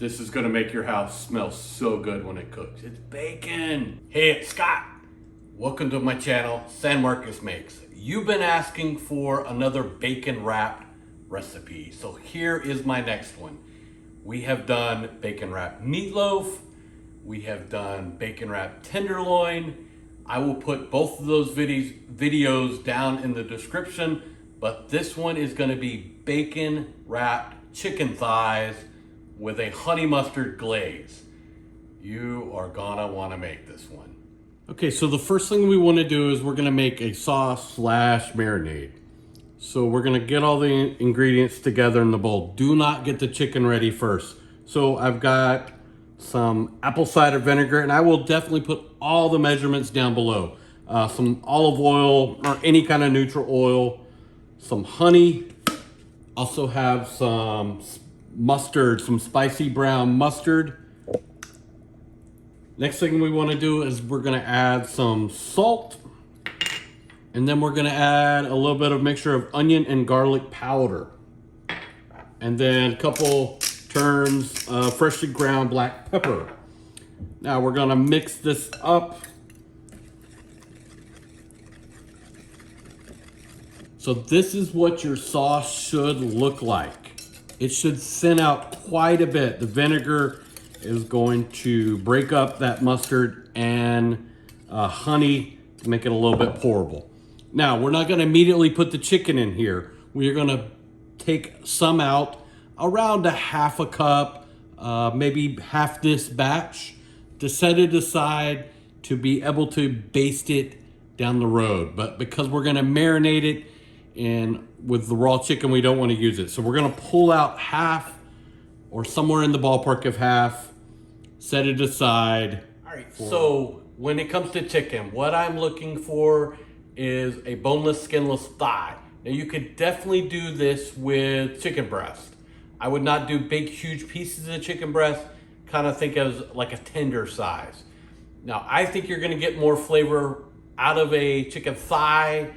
This is gonna make your house smell so good when it cooks. It's bacon. Hey, it's Scott. Welcome to my channel, Sanmarcosmakes. You've been asking for another bacon wrapped recipe. So here is my next one. We have done bacon wrapped meatloaf. We have done bacon wrapped tenderloin. I will put both of those videos down in the description, but this one is gonna be bacon wrapped chicken thighs with a honey mustard glaze. You are gonna wanna make this one. Okay, so the first thing we wanna do is we're gonna make a sauce / marinade. So we're gonna get all the ingredients together in the bowl. Do not get the chicken ready first. So I've got some apple cider vinegar, and I will definitely put all the measurements down below. Some olive oil or any kind of neutral oil, some honey, also have some mustard, some spicy brown mustard. Next thing we want to do is we're going to add some salt, and then we're going to add a little bit of mixture of onion and garlic powder, and then a couple turns of freshly ground black pepper. Now we're going to mix this up. So this is what your sauce should look like. It should thin out quite a bit. The vinegar is going to break up that mustard and honey to make it a little bit pourable. Now, we're not gonna immediately put the chicken in here. We're gonna take some out, around a half a cup, maybe half this batch, to set it aside to be able to baste it down the road. But because we're gonna marinate it, and with the raw chicken, we don't want to use it. So we're going to pull out half, or somewhere in the ballpark of half, set it aside. All right, so when it comes to chicken, what I'm looking for is a boneless, skinless thigh. Now you could definitely do this with chicken breast. I would not do big, huge pieces of chicken breast. Kind of think of like a tender size. Now I think you're going to get more flavor out of a chicken thigh,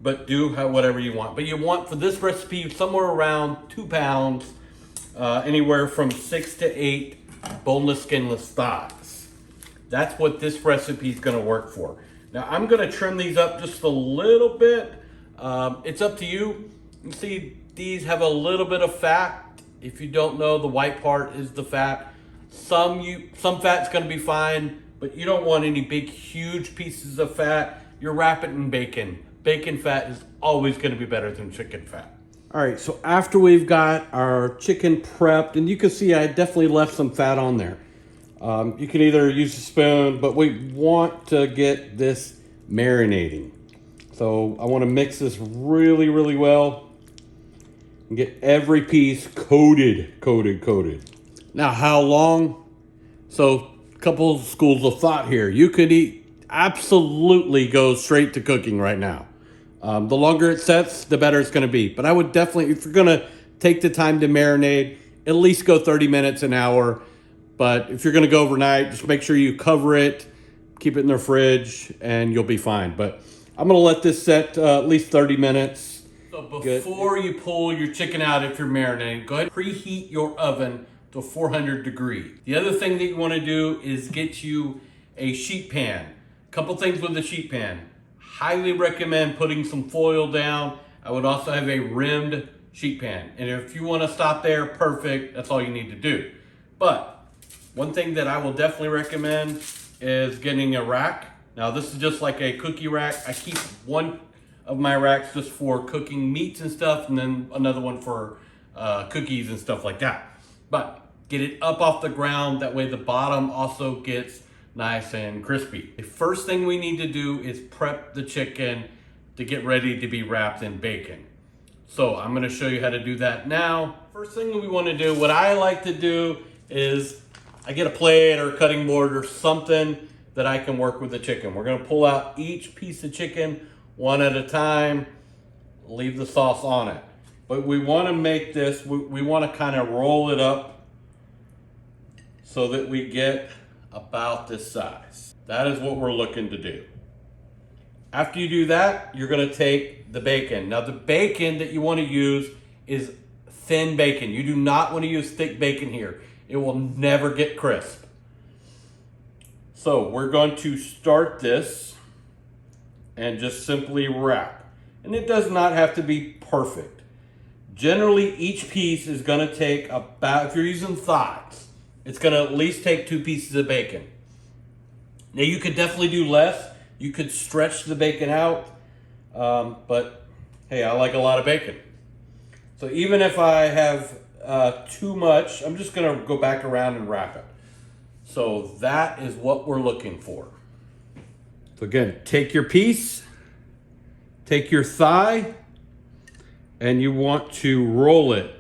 but do whatever you want. But you want, for this recipe, somewhere around 2 pounds, anywhere from 6 to 8 boneless, skinless thighs. That's what this recipe is gonna work for. Now I'm gonna trim these up just a little bit. It's up to you. You see these have a little bit of fat. If you don't know, the white part is the fat. Some fat's gonna be fine, but you don't want any big, huge pieces of fat. You're wrapping in bacon. Bacon fat is always going to be better than chicken fat. All right, so after we've got our chicken prepped, and you can see I definitely left some fat on there. You can either use a spoon, but we want to get this marinating. So I want to mix this really, really well and get every piece coated. Now, how long? So a couple schools of thought here. You could absolutely go straight to cooking right now. The longer it sets, the better it's gonna be. But I would definitely, if you're gonna take the time to marinate, at least go 30 minutes, an hour. But if you're gonna go overnight, just make sure you cover it, keep it in the fridge, and you'll be fine. But I'm gonna let this set at least 30 minutes. So before you pull your chicken out, if you're marinating, go ahead and preheat your oven to 400 degrees. The other thing that you wanna do is get you a sheet pan. Couple things with the sheet pan. Highly recommend putting some foil down. I would also have a rimmed sheet pan. And if you want to stop there, perfect. That's all you need to do. But one thing that I will definitely recommend is getting a rack. Now this is just like a cookie rack. I keep one of my racks just for cooking meats and stuff, and then another one for cookies and stuff like that. But get it up off the ground. That way the bottom also gets nice and crispy. The first thing we need to do is prep the chicken to get ready to be wrapped in bacon. So I'm gonna show you how to do that now. First thing we wanna do, what I like to do is I get a plate or a cutting board or something that I can work with the chicken. We're gonna pull out each piece of chicken one at a time, leave the sauce on it. But we wanna make this, we wanna kind of roll it up so that we get about this size. That is what we're looking to do. After you do that, you're gonna take the bacon. Now the bacon that you wanna use is thin bacon. You do not wanna use thick bacon here. It will never get crisp. So we're going to start this and just simply wrap. And it does not have to be perfect. Generally, each piece is going to take about, if you're using thighs, it's going to at least take 2 pieces of bacon. Now you could definitely do less. You could stretch the bacon out, but hey, I like a lot of bacon. So even if I have too much, I'm just going to go back around and wrap it. So that is what we're looking for. So again, take your piece, take your thigh, and you want to roll it.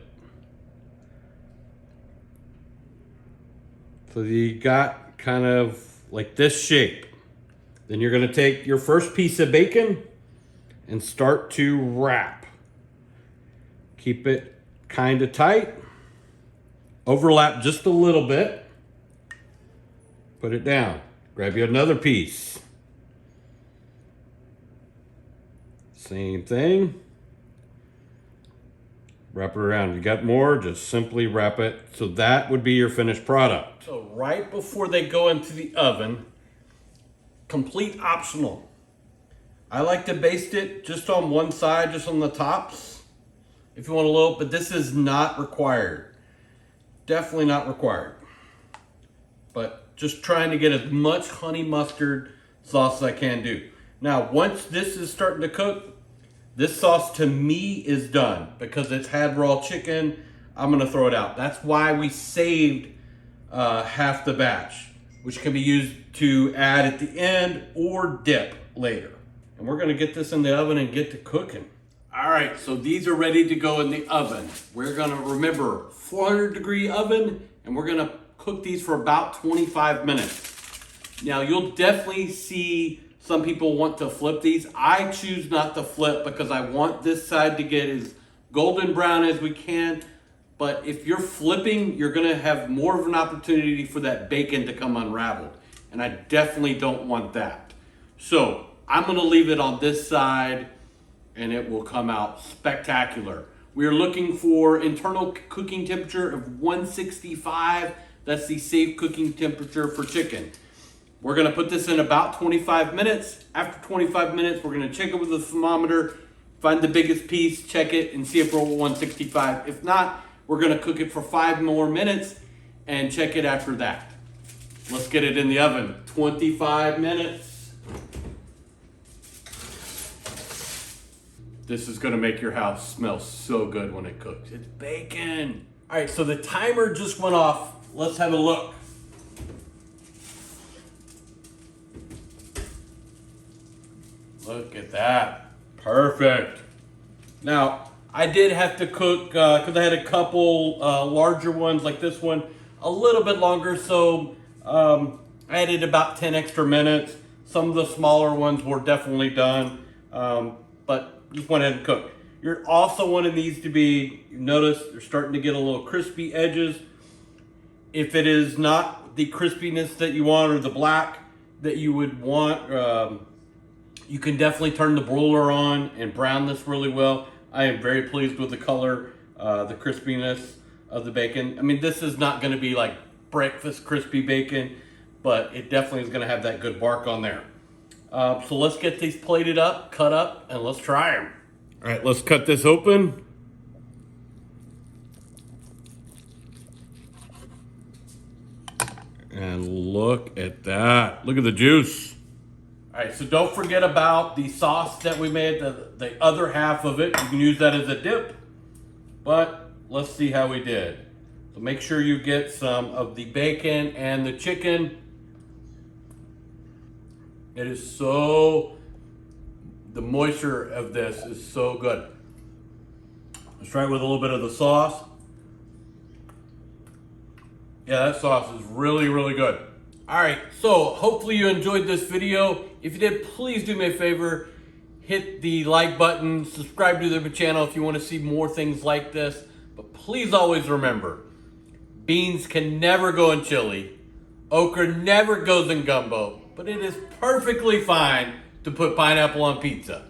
So you got kind of like this shape. Then you're going to take your first piece of bacon and start to wrap. Keep it kind of tight. Overlap just a little bit. Put it down. Grab you another piece. Same thing. Wrap it around. You got more, just simply wrap it. So that would be your finished product. So right before they go into the oven, complete optional. I like to baste it just on one side, just on the tops. If you want a little, but this is not required. Definitely not required. But just trying to get as much honey mustard sauce as I can do. Now, once this is starting to cook, this sauce to me is done because it's had raw chicken. I'm gonna throw it out. That's why we saved half the batch, which can be used to add at the end or dip later. And we're gonna get this in the oven and get to cooking. All right, so these are ready to go in the oven. We're gonna, remember, 400-degree oven, and we're gonna cook these for about 25 minutes. Now, you'll definitely see some people want to flip these. I choose not to flip because I want this side to get as golden brown as we can. But if you're flipping, you're gonna have more of an opportunity for that bacon to come unraveled. And I definitely don't want that. So I'm gonna leave it on this side and it will come out spectacular. We are looking for internal cooking temperature of 165. That's the safe cooking temperature for chicken. We're gonna put this in about 25 minutes. After 25 minutes, we're gonna check it with a thermometer, find the biggest piece, check it, and see if we're at 165. If not, we're gonna cook it for 5 more minutes and check it after that. Let's get it in the oven. 25 minutes. This is gonna make your house smell so good when it cooks. It's bacon. All right, so the timer just went off. Let's have a look. Look at that. Perfect. Now, I did have to cook, because I had a couple larger ones like this one, a little bit longer, so I added about 10 extra minutes. Some of the smaller ones were definitely done, but just went ahead and cooked. You're also wanting these to be, notice they're starting to get a little crispy edges. If it is not the crispiness that you want or the black that you would want, you can definitely turn the broiler on and brown this really well. I am very pleased with the color, the crispiness of the bacon. I mean, this is not gonna be like breakfast crispy bacon, but it definitely is gonna have that good bark on there. So let's get these plated up, cut up, and let's try them. All right, let's cut this open. And look at that. Look at the juice. All right, so don't forget about the sauce that we made, the other half of it. You can use that as a dip, but let's see how we did. So make sure you get some of the bacon and the chicken. It is so, the moisture of this is so good. Let's try it with a little bit of the sauce. Yeah, that sauce is really, really good. All right, so hopefully you enjoyed this video. If you did, please do me a favor, hit the like button, subscribe to the channel if you want to see more things like this. But please always remember, beans can never go in chili, okra never goes in gumbo, but it is perfectly fine to put pineapple on pizza.